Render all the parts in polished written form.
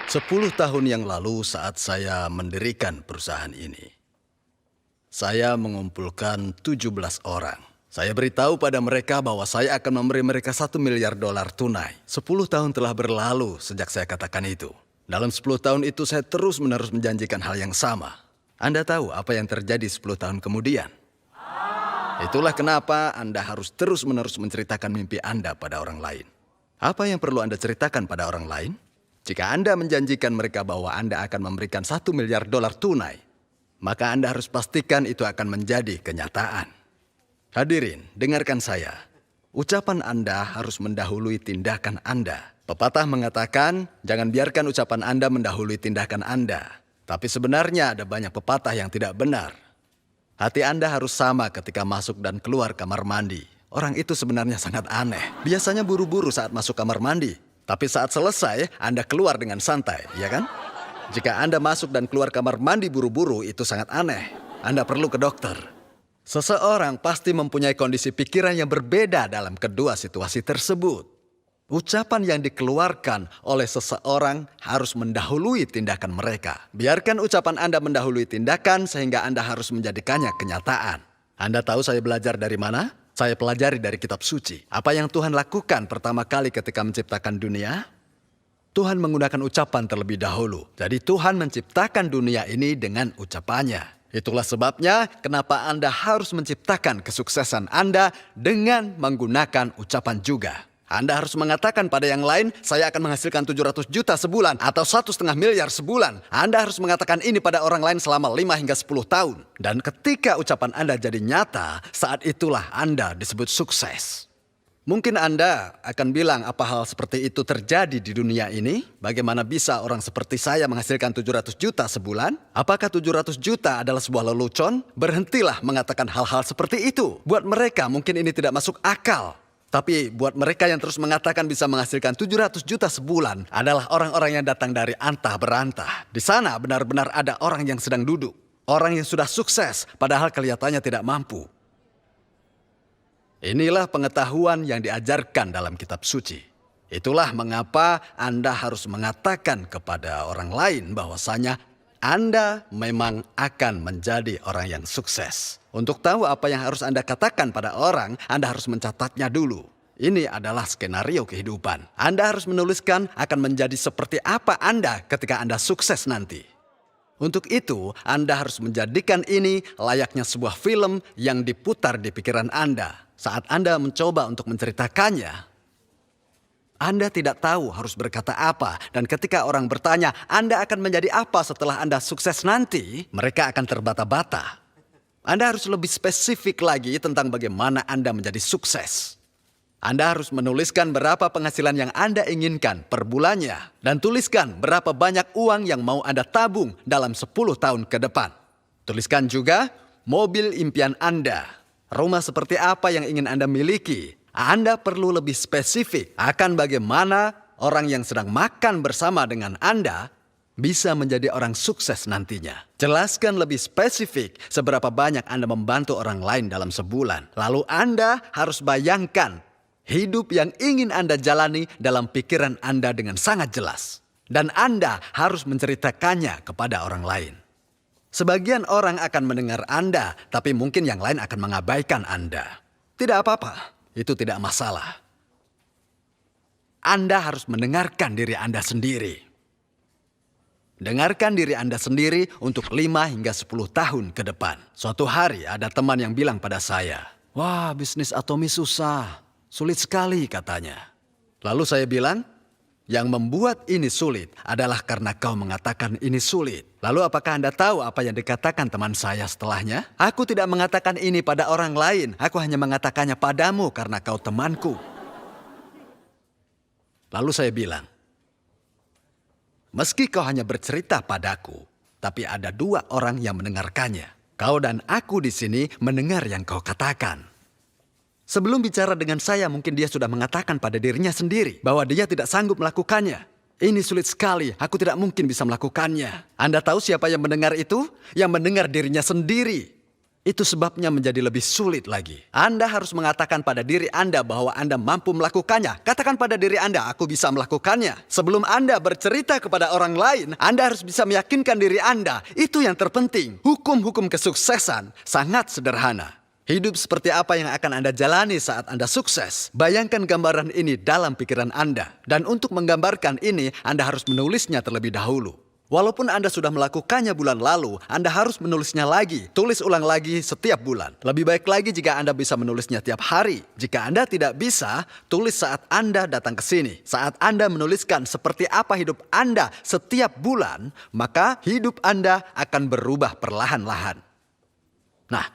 10 tahun yang lalu saat saya mendirikan perusahaan ini, saya mengumpulkan 17 orang. Saya beritahu pada mereka bahwa saya akan memberi mereka $1 miliar tunai. 10 tahun telah berlalu sejak saya katakan itu. Dalam 10 tahun itu saya terus-menerus menjanjikan hal yang sama. Anda tahu apa yang terjadi 10 tahun kemudian? Itulah kenapa Anda harus terus-menerus menceritakan mimpi Anda pada orang lain. Apa yang perlu Anda ceritakan pada orang lain? Jika Anda menjanjikan mereka bahwa Anda akan memberikan $1 miliar tunai, maka Anda harus pastikan itu akan menjadi kenyataan. Hadirin, dengarkan saya. Ucapan Anda harus mendahului tindakan Anda. Pepatah mengatakan, jangan biarkan ucapan Anda mendahului tindakan Anda. Tapi sebenarnya ada banyak pepatah yang tidak benar. Hati Anda harus sama ketika masuk dan keluar kamar mandi. Orang itu sebenarnya sangat aneh. Biasanya buru-buru saat masuk kamar mandi. Tapi saat selesai, Anda keluar dengan santai, ya kan? Jika Anda masuk dan keluar kamar mandi buru-buru, itu sangat aneh. Anda perlu ke dokter. Seseorang pasti mempunyai kondisi pikiran yang berbeda dalam kedua situasi tersebut. Ucapan yang dikeluarkan oleh seseorang harus mendahului tindakan mereka. Biarkan ucapan Anda mendahului tindakan sehingga Anda harus menjadikannya kenyataan. Anda tahu saya belajar dari mana? Saya pelajari dari kitab suci. Apa yang Tuhan lakukan pertama kali ketika menciptakan dunia? Tuhan menggunakan ucapan terlebih dahulu. Jadi Tuhan menciptakan dunia ini dengan ucapannya. Itulah sebabnya kenapa Anda harus menciptakan kesuksesan Anda dengan menggunakan ucapan juga. Anda harus mengatakan pada yang lain, saya akan menghasilkan 700 juta sebulan atau 1,5 miliar sebulan. Anda harus mengatakan ini pada orang lain selama 5 hingga 10 tahun. Dan ketika ucapan Anda jadi nyata, saat itulah Anda disebut sukses. Mungkin Anda akan bilang apa hal seperti itu terjadi di dunia ini? Bagaimana bisa orang seperti saya menghasilkan 700 juta sebulan? Apakah 700 juta adalah sebuah lelucon? Berhentilah mengatakan hal-hal seperti itu. Buat mereka mungkin ini tidak masuk akal. Tapi buat mereka yang terus mengatakan bisa menghasilkan 700 juta sebulan adalah orang-orang yang datang dari antah berantah. Di sana benar-benar ada orang yang sedang duduk. Orang yang sudah sukses padahal kelihatannya tidak mampu. Inilah pengetahuan yang diajarkan dalam kitab suci. Itulah mengapa Anda harus mengatakan kepada orang lain bahwasanya Anda memang akan menjadi orang yang sukses. Untuk tahu apa yang harus Anda katakan pada orang, Anda harus mencatatnya dulu. Ini adalah skenario kehidupan. Anda harus menuliskan akan menjadi seperti apa Anda ketika Anda sukses nanti. Untuk itu, Anda harus menjadikan ini layaknya sebuah film yang diputar di pikiran Anda. Saat Anda mencoba untuk menceritakannya, Anda tidak tahu harus berkata apa. Dan ketika orang bertanya, Anda akan menjadi apa setelah Anda sukses nanti, mereka akan terbata-bata. Anda harus lebih spesifik lagi tentang bagaimana Anda menjadi sukses. Anda harus menuliskan berapa penghasilan yang Anda inginkan per bulannya. Dan tuliskan berapa banyak uang yang mau Anda tabung dalam 10 tahun ke depan. Tuliskan juga mobil impian Anda. Rumah seperti apa yang ingin Anda miliki. Anda perlu lebih spesifik akan bagaimana orang yang sedang makan bersama dengan Anda bisa menjadi orang sukses nantinya. Jelaskan lebih spesifik seberapa banyak Anda membantu orang lain dalam sebulan. Lalu Anda harus bayangkan hidup yang ingin Anda jalani dalam pikiran Anda dengan sangat jelas. Dan Anda harus menceritakannya kepada orang lain. Sebagian orang akan mendengar Anda, tapi mungkin yang lain akan mengabaikan Anda. Tidak apa-apa, itu tidak masalah. Anda harus mendengarkan diri Anda sendiri. Dengarkan diri Anda sendiri untuk 5 hingga 10 tahun ke depan. Suatu hari ada teman yang bilang pada saya, "Wah, bisnis atomi susah. Sulit sekali," katanya. Lalu saya bilang, "Yang membuat ini sulit adalah karena kau mengatakan ini sulit." Lalu apakah Anda tahu apa yang dikatakan teman saya setelahnya? "Aku tidak mengatakan ini pada orang lain. Aku hanya mengatakannya padamu karena kau temanku." Lalu saya bilang, "Meski kau hanya bercerita padaku, tapi ada 2 orang yang mendengarkannya. Kau dan aku di sini mendengar yang kau katakan." Sebelum bicara dengan saya, mungkin dia sudah mengatakan pada dirinya sendiri bahwa dia tidak sanggup melakukannya. Ini sulit sekali, aku tidak mungkin bisa melakukannya. Anda tahu siapa yang mendengar itu? Yang mendengar dirinya sendiri. Itu sebabnya menjadi lebih sulit lagi. Anda harus mengatakan pada diri Anda bahwa Anda mampu melakukannya. Katakan pada diri Anda, aku bisa melakukannya. Sebelum Anda bercerita kepada orang lain, Anda harus bisa meyakinkan diri Anda. Itu yang terpenting. Hukum-hukum kesuksesan sangat sederhana. Hidup seperti apa yang akan Anda jalani saat Anda sukses? Bayangkan gambaran ini dalam pikiran Anda. Dan untuk menggambarkan ini, Anda harus menulisnya terlebih dahulu. Walaupun Anda sudah melakukannya bulan lalu, Anda harus menulisnya lagi. Tulis ulang lagi setiap bulan. Lebih baik lagi jika Anda bisa menulisnya tiap hari. Jika Anda tidak bisa, tulis saat Anda datang ke sini. Saat Anda menuliskan seperti apa hidup Anda setiap bulan, maka hidup Anda akan berubah perlahan-lahan. Nah,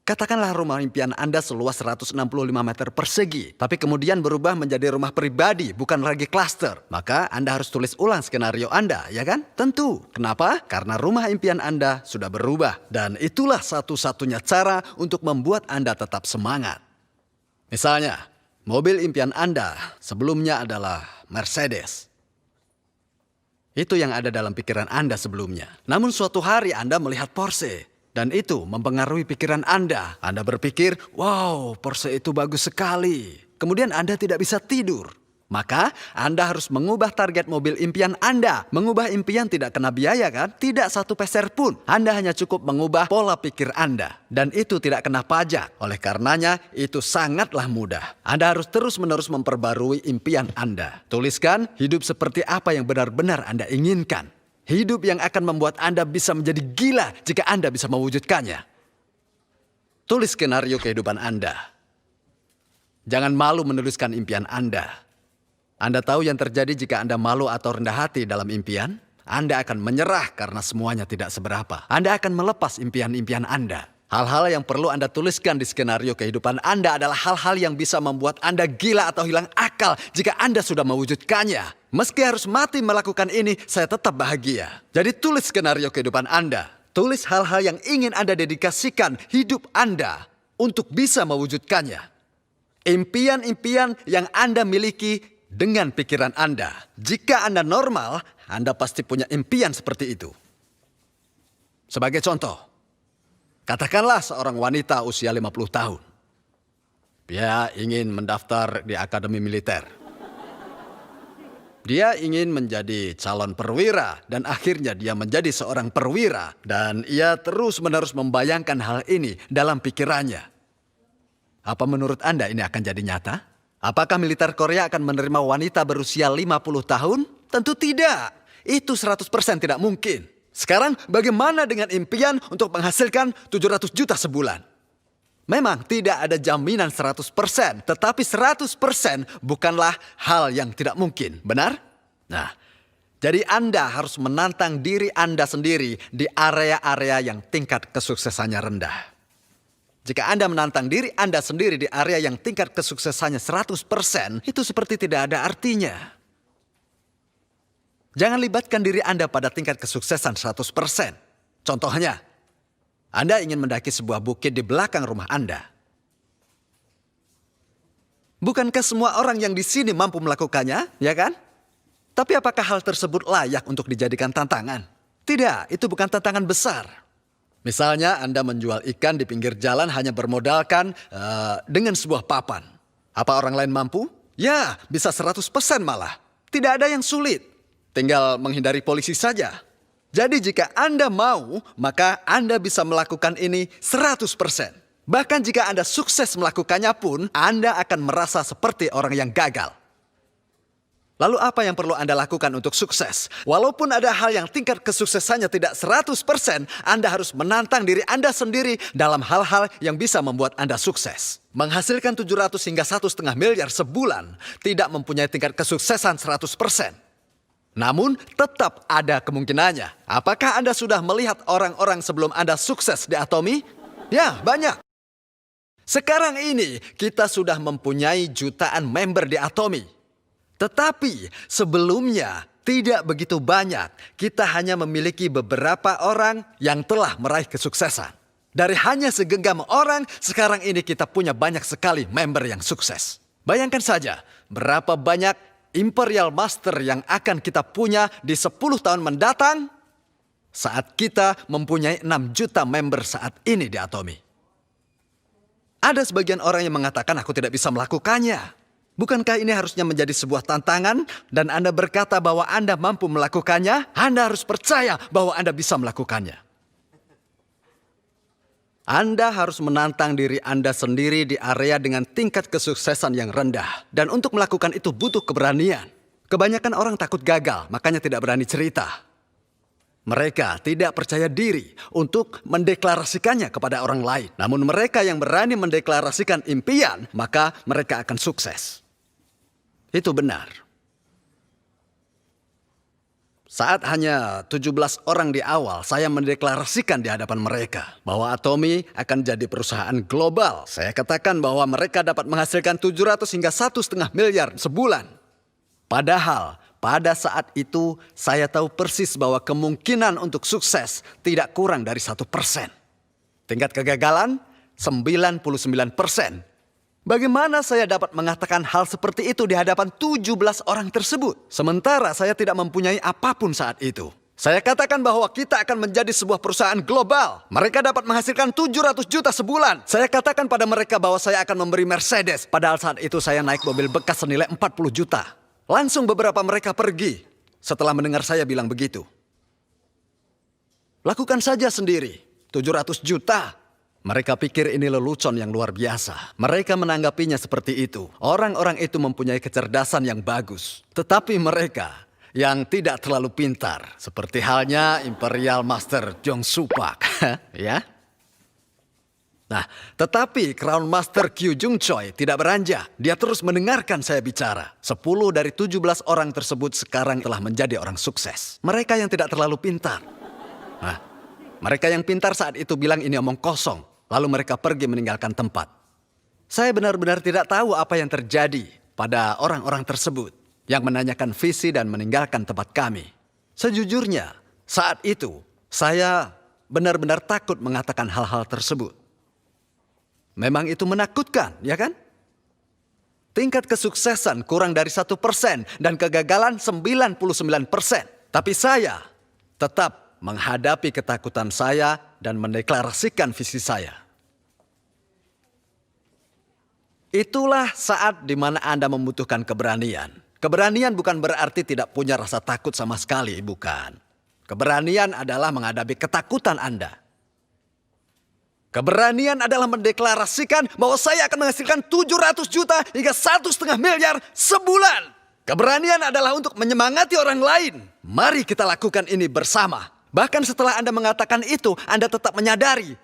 katakanlah rumah impian Anda seluas 165 meter persegi, tapi kemudian berubah menjadi rumah pribadi, bukan lagi klaster. Maka Anda harus tulis ulang skenario Anda, ya kan? Tentu. Kenapa? Karena rumah impian Anda sudah berubah. Dan itulah satu-satunya cara untuk membuat Anda tetap semangat. Misalnya, mobil impian Anda sebelumnya adalah Mercedes. Itu yang ada dalam pikiran Anda sebelumnya. Namun suatu hari Anda melihat Porsche. Dan itu mempengaruhi pikiran Anda. Anda berpikir, wow, Porsche itu bagus sekali. Kemudian Anda tidak bisa tidur. Maka Anda harus mengubah target mobil impian Anda. Mengubah impian tidak kena biaya kan? Tidak satu peser pun. Anda hanya cukup mengubah pola pikir Anda. Dan itu tidak kena pajak. Oleh karenanya itu sangatlah mudah. Anda harus terus-menerus memperbarui impian Anda. Tuliskan hidup seperti apa yang benar-benar Anda inginkan. Hidup yang akan membuat Anda bisa menjadi gila jika Anda bisa mewujudkannya. Tulis skenario kehidupan Anda. Jangan malu menuliskan impian Anda. Anda tahu yang terjadi jika Anda malu atau rendah hati dalam impian? Anda akan menyerah karena semuanya tidak seberapa. Anda akan melepas impian-impian Anda. Hal-hal yang perlu Anda tuliskan di skenario kehidupan Anda adalah hal-hal yang bisa membuat Anda gila atau hilang akal jika Anda sudah mewujudkannya. Meski harus mati melakukan ini, saya tetap bahagia. Jadi tulis skenario kehidupan Anda. Tulis hal-hal yang ingin Anda dedikasikan hidup Anda untuk bisa mewujudkannya. Impian-impian yang Anda miliki dengan pikiran Anda. Jika Anda normal, Anda pasti punya impian seperti itu. Sebagai contoh, katakanlah seorang wanita usia 50 tahun. Dia ingin mendaftar di akademi militer. Dia ingin menjadi calon perwira dan akhirnya dia menjadi seorang perwira. Dan ia terus-menerus membayangkan hal ini dalam pikirannya. Apa menurut Anda ini akan jadi nyata? Apakah militer Korea akan menerima wanita berusia 50 tahun? Tentu tidak. Itu 100% tidak mungkin. Sekarang bagaimana dengan impian untuk menghasilkan 700 juta sebulan? Memang tidak ada jaminan 100%, tetapi 100% bukanlah hal yang tidak mungkin, benar? Nah, jadi Anda harus menantang diri Anda sendiri di area-area yang tingkat kesuksesannya rendah. Jika Anda menantang diri Anda sendiri di area yang tingkat kesuksesannya 100%, itu seperti tidak ada artinya. Jangan libatkan diri Anda pada tingkat kesuksesan 100%. Contohnya, Anda ingin mendaki sebuah bukit di belakang rumah Anda. Bukankah semua orang yang di sini mampu melakukannya, ya kan? Tapi apakah hal tersebut layak untuk dijadikan tantangan? Tidak, itu bukan tantangan besar. Misalnya Anda menjual ikan di pinggir jalan hanya bermodalkan dengan sebuah papan. Apa orang lain mampu? Ya, bisa 100% malah. Tidak ada yang sulit. Tinggal menghindari polisi saja. Jadi jika Anda mau, maka Anda bisa melakukan ini 100%. Bahkan jika Anda sukses melakukannya pun, Anda akan merasa seperti orang yang gagal. Lalu apa yang perlu Anda lakukan untuk sukses? Walaupun ada hal yang tingkat kesuksesannya tidak 100%, Anda harus menantang diri Anda sendiri dalam hal-hal yang bisa membuat Anda sukses. Menghasilkan 700 hingga 1,5 miliar sebulan tidak mempunyai tingkat kesuksesan 100%. Namun tetap ada kemungkinannya. Apakah Anda sudah melihat orang-orang sebelum Anda sukses di Atomi? Ya, banyak. Sekarang ini kita sudah mempunyai jutaan member di Atomi. Tetapi sebelumnya tidak begitu banyak. Kita hanya memiliki beberapa orang yang telah meraih kesuksesan. Dari hanya segenggam orang, sekarang ini kita punya banyak sekali member yang sukses. Bayangkan saja berapa banyak Imperial Master yang akan kita punya di 10 tahun mendatang. saat kita mempunyai 6 juta member saat ini di Atomy. Ada sebagian orang yang mengatakan aku tidak bisa melakukannya. Bukankah ini harusnya menjadi sebuah tantangan dan Anda berkata bahwa Anda mampu melakukannya? Anda harus percaya bahwa Anda bisa melakukannya. Anda harus menantang diri Anda sendiri di area dengan tingkat kesuksesan yang rendah. Dan untuk melakukan itu butuh keberanian. Kebanyakan orang takut gagal, makanya tidak berani cerita. Mereka tidak percaya diri untuk mendeklarasikannya kepada orang lain. Namun mereka yang berani mendeklarasikan impian, maka mereka akan sukses. Itu benar. Saat hanya 17 orang di awal, saya mendeklarasikan di hadapan mereka bahwa Atomy akan jadi perusahaan global. Saya katakan bahwa mereka dapat menghasilkan 700 hingga 1,5 miliar sebulan. Padahal pada saat itu saya tahu persis bahwa kemungkinan untuk sukses tidak kurang dari 1%. Tingkat kegagalan 99%. Bagaimana saya dapat mengatakan hal seperti itu di hadapan 17 orang tersebut? Sementara saya tidak mempunyai apapun saat itu. Saya katakan bahwa kita akan menjadi sebuah perusahaan global. Mereka dapat menghasilkan 700 juta sebulan. Saya katakan pada mereka bahwa saya akan memberi Mercedes. Padahal saat itu saya naik mobil bekas senilai 40 juta. Langsung beberapa mereka pergi setelah mendengar saya bilang begitu. Lakukan saja sendiri, 700 juta. Mereka pikir ini lelucon yang luar biasa. Mereka menanggapinya seperti itu. Orang-orang itu mempunyai kecerdasan yang bagus. Tetapi mereka yang tidak terlalu pintar. Seperti halnya Imperial Master Jong Supak. Ya. Nah, tetapi Crown Master Kyu Jung Choi tidak beranjak. Dia terus mendengarkan saya bicara. 10 dari 17 orang tersebut sekarang telah menjadi orang sukses. Mereka yang tidak terlalu pintar. Nah, mereka yang pintar saat itu bilang ini omong kosong. Lalu mereka pergi meninggalkan tempat. Saya benar-benar tidak tahu apa yang terjadi pada orang-orang tersebut yang menanyakan visi dan meninggalkan tempat kami. Sejujurnya, saat itu saya benar-benar takut mengatakan hal-hal tersebut. Memang itu menakutkan, ya kan? Tingkat kesuksesan kurang dari 1% dan kegagalan 99%. Tapi saya tetap menghadapi ketakutan saya dan mendeklarasikan visi saya. Itulah saat di mana Anda membutuhkan keberanian. Keberanian bukan berarti tidak punya rasa takut sama sekali, bukan. Keberanian adalah menghadapi ketakutan Anda. Keberanian adalah mendeklarasikan bahwa saya akan menghasilkan 700 juta hingga 1,5 miliar sebulan. Keberanian adalah untuk menyemangati orang lain. Mari kita lakukan ini bersama. Bahkan setelah Anda mengatakan itu, Anda tetap menyadari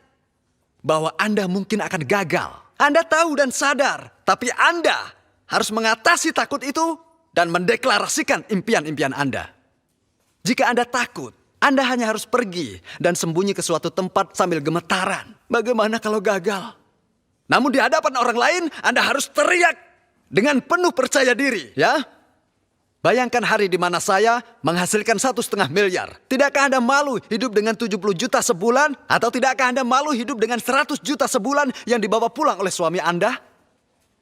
bahwa Anda mungkin akan gagal. Anda tahu dan sadar, tapi Anda harus mengatasi takut itu dan mendeklarasikan impian-impian Anda. Jika Anda takut, Anda hanya harus pergi dan sembunyi ke suatu tempat sambil gemetaran. Bagaimana kalau gagal? Namun di hadapan orang lain, Anda harus teriak dengan penuh percaya diri, ya? Bayangkan hari di mana saya menghasilkan 1,5 miliar. Tidakkah Anda malu hidup dengan 70 juta sebulan? Atau tidakkah Anda malu hidup dengan 100 juta sebulan yang dibawa pulang oleh suami Anda?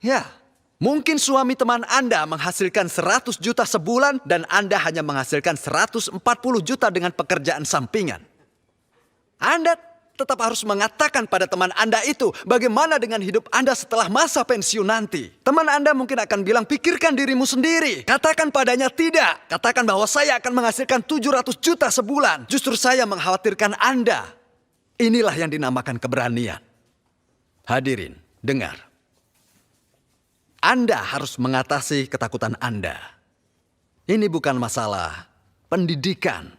Ya, mungkin suami teman Anda menghasilkan 100 juta sebulan dan Anda hanya menghasilkan 140 juta dengan pekerjaan sampingan. Anda tetap harus mengatakan pada teman Anda itu bagaimana dengan hidup Anda setelah masa pensiun nanti. Teman Anda mungkin akan bilang, pikirkan dirimu sendiri. Katakan padanya tidak. Katakan bahwa saya akan menghasilkan 700 juta sebulan. Justru saya mengkhawatirkan Anda. Inilah yang dinamakan keberanian. Hadirin, dengar. Anda harus mengatasi ketakutan Anda. Ini bukan masalah pendidikan.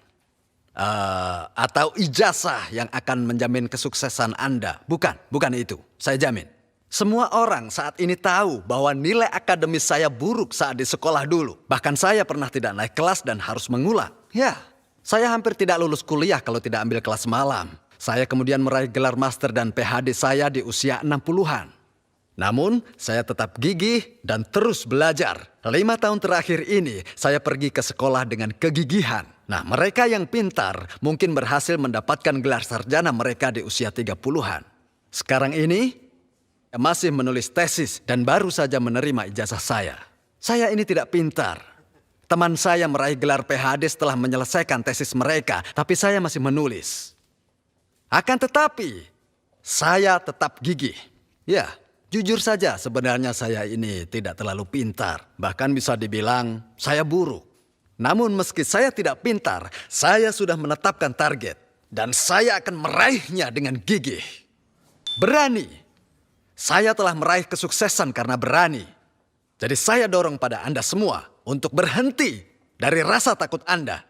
Atau ijazah yang akan menjamin kesuksesan Anda. Bukan itu. Saya jamin. Semua orang saat ini tahu bahwa nilai akademis saya buruk saat di sekolah dulu. Bahkan saya pernah tidak naik kelas dan harus mengulang. Ya, saya hampir tidak lulus kuliah kalau tidak ambil kelas malam. Saya kemudian meraih gelar master dan PhD saya di usia 60-an. Namun, saya tetap gigih dan terus belajar. 5 tahun terakhir ini, saya pergi ke sekolah dengan kegigihan. Nah, mereka yang pintar mungkin berhasil mendapatkan gelar sarjana mereka di usia 30-an. Sekarang ini, saya masih menulis tesis dan baru saja menerima ijazah saya. Saya ini tidak pintar. Teman saya meraih gelar PhD setelah menyelesaikan tesis mereka, tapi saya masih menulis. Akan tetapi, saya tetap gigih. Ya, jujur saja sebenarnya saya ini tidak terlalu pintar. Bahkan bisa dibilang saya buruk. Namun meski saya tidak pintar, saya sudah menetapkan target. Dan saya akan meraihnya dengan gigih. Berani. Saya telah meraih kesuksesan karena berani. Jadi saya dorong pada Anda semua untuk berhenti dari rasa takut Anda.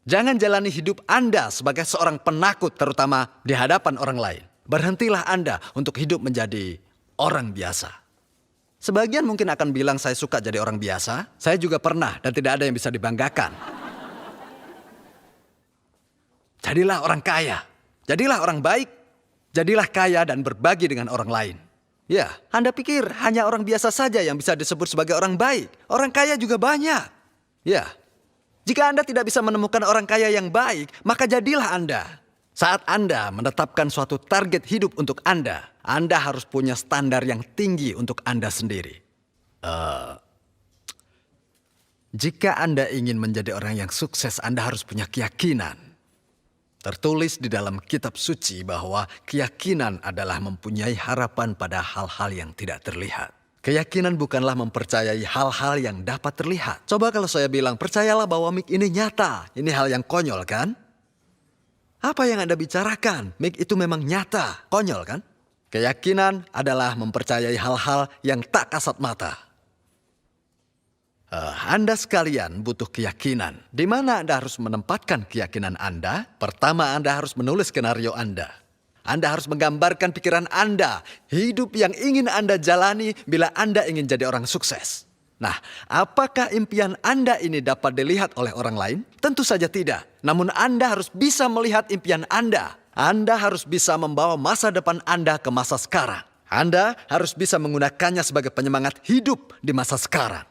Jangan jalani hidup Anda sebagai seorang penakut terutama di hadapan orang lain. Berhentilah Anda untuk hidup menjadi orang biasa. Sebagian mungkin akan bilang saya suka jadi orang biasa. Saya juga pernah dan tidak ada yang bisa dibanggakan. Jadilah orang kaya. Jadilah orang baik. Jadilah kaya dan berbagi dengan orang lain. Ya, Anda pikir hanya orang biasa saja yang bisa disebut sebagai orang baik. Orang kaya juga banyak. Ya, jika Anda tidak bisa menemukan orang kaya yang baik, maka jadilah Anda. Saat Anda menetapkan suatu target hidup untuk Anda harus punya standar yang tinggi untuk Anda sendiri. Jika Anda ingin menjadi orang yang sukses, Anda harus punya keyakinan. Tertulis di dalam kitab suci bahwa keyakinan adalah mempunyai harapan pada hal-hal yang tidak terlihat. Keyakinan bukanlah mempercayai hal-hal yang dapat terlihat. Coba kalau saya bilang, percayalah bahwa mik ini nyata. Ini hal yang konyol kan? Apa yang Anda bicarakan? Mik itu memang nyata. Konyol kan? Keyakinan adalah mempercayai hal-hal yang tak kasat mata. Anda sekalian butuh keyakinan. Di mana Anda harus menempatkan keyakinan Anda? Pertama, Anda harus menulis skenario Anda. Anda harus menggambarkan pikiran Anda, hidup yang ingin Anda jalani bila Anda ingin jadi orang sukses. Nah, apakah impian Anda ini dapat dilihat oleh orang lain? Tentu saja tidak. Namun Anda harus bisa melihat impian Anda. Anda harus bisa membawa masa depan Anda ke masa sekarang. Anda harus bisa menggunakannya sebagai penyemangat hidup di masa sekarang.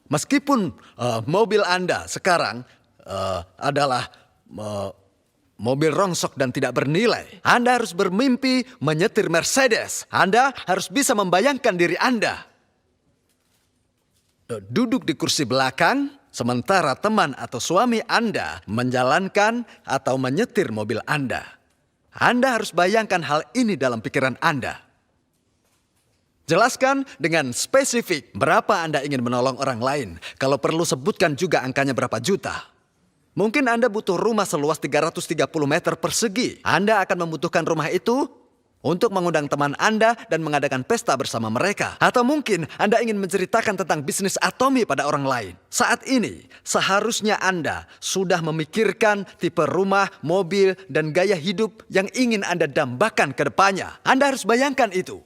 Meskipun mobil Anda sekarang adalah mobil rongsok dan tidak bernilai, Anda harus bermimpi menyetir Mercedes. Anda harus bisa membayangkan diri Anda duduk di kursi belakang, sementara teman atau suami Anda menjalankan atau menyetir mobil Anda. Anda harus bayangkan hal ini dalam pikiran Anda. Jelaskan dengan spesifik berapa Anda ingin menolong orang lain. Kalau perlu sebutkan juga angkanya berapa juta. Mungkin Anda butuh rumah seluas 330 meter persegi. Anda akan membutuhkan rumah itu untuk mengundang teman Anda dan mengadakan pesta bersama mereka. Atau mungkin Anda ingin menceritakan tentang bisnis atomi pada orang lain. Saat ini, seharusnya Anda sudah memikirkan tipe rumah, mobil, dan gaya hidup yang ingin Anda dambakan ke depannya. Anda harus bayangkan itu.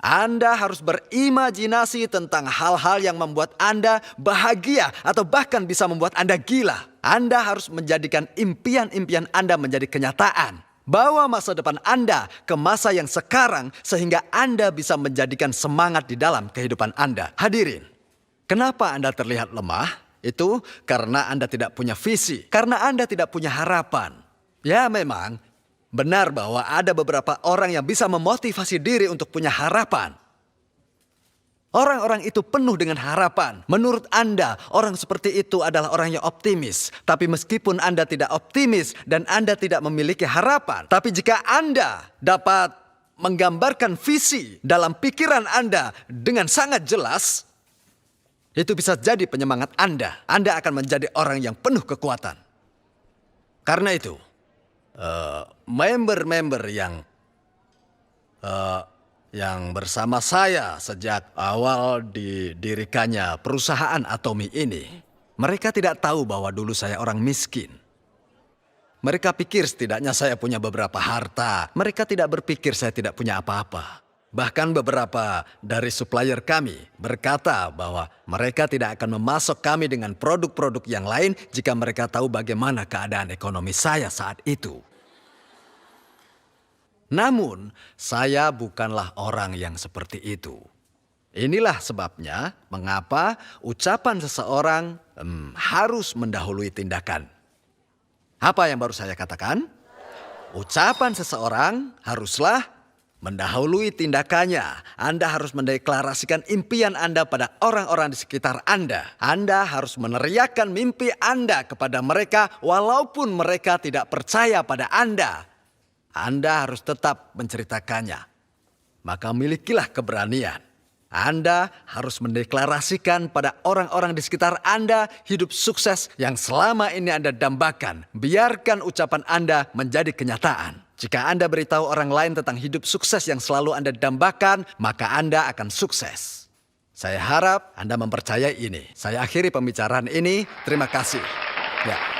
Anda harus berimajinasi tentang hal-hal yang membuat Anda bahagia atau bahkan bisa membuat Anda gila. Anda harus menjadikan impian-impian Anda menjadi kenyataan. Bawa masa depan Anda ke masa yang sekarang sehingga Anda bisa menjadikan semangat di dalam kehidupan Anda. Hadirin, kenapa Anda terlihat lemah? Itu karena Anda tidak punya visi, karena Anda tidak punya harapan. Ya memang, benar bahwa ada beberapa orang yang bisa memotivasi diri untuk punya harapan. Orang-orang itu penuh dengan harapan. Menurut Anda, orang seperti itu adalah orang yang optimis. Tapi meskipun Anda tidak optimis dan Anda tidak memiliki harapan, tapi jika Anda dapat menggambarkan visi dalam pikiran Anda dengan sangat jelas, itu bisa jadi penyemangat Anda. Anda akan menjadi orang yang penuh kekuatan. Karena itu, member-member yang bersama saya sejak awal didirikannya perusahaan Atomi ini, mereka tidak tahu bahwa dulu saya orang miskin. Mereka pikir setidaknya saya punya beberapa harta. Mereka tidak berpikir saya tidak punya apa-apa. Bahkan beberapa dari supplier kami berkata bahwa mereka tidak akan memasok kami dengan produk-produk yang lain jika mereka tahu bagaimana keadaan ekonomi saya saat itu. Namun, saya bukanlah orang yang seperti itu. Inilah sebabnya mengapa ucapan seseorang harus mendahului tindakan. Apa yang baru saya katakan? Ucapan seseorang haruslah Mendahului tindakannya, Anda harus mendeklarasikan impian Anda pada orang-orang di sekitar Anda. Anda harus meneriakkan mimpi Anda kepada mereka walaupun mereka tidak percaya pada Anda. Anda harus tetap menceritakannya. Maka milikilah keberanian. Anda harus mendeklarasikan pada orang-orang di sekitar Anda hidup sukses yang selama ini Anda dambakan. Biarkan ucapan Anda menjadi kenyataan. Jika Anda beritahu orang lain tentang hidup sukses yang selalu Anda dambakan, maka Anda akan sukses. Saya harap Anda mempercayai ini. Saya akhiri pembicaraan ini. Terima kasih. Ya.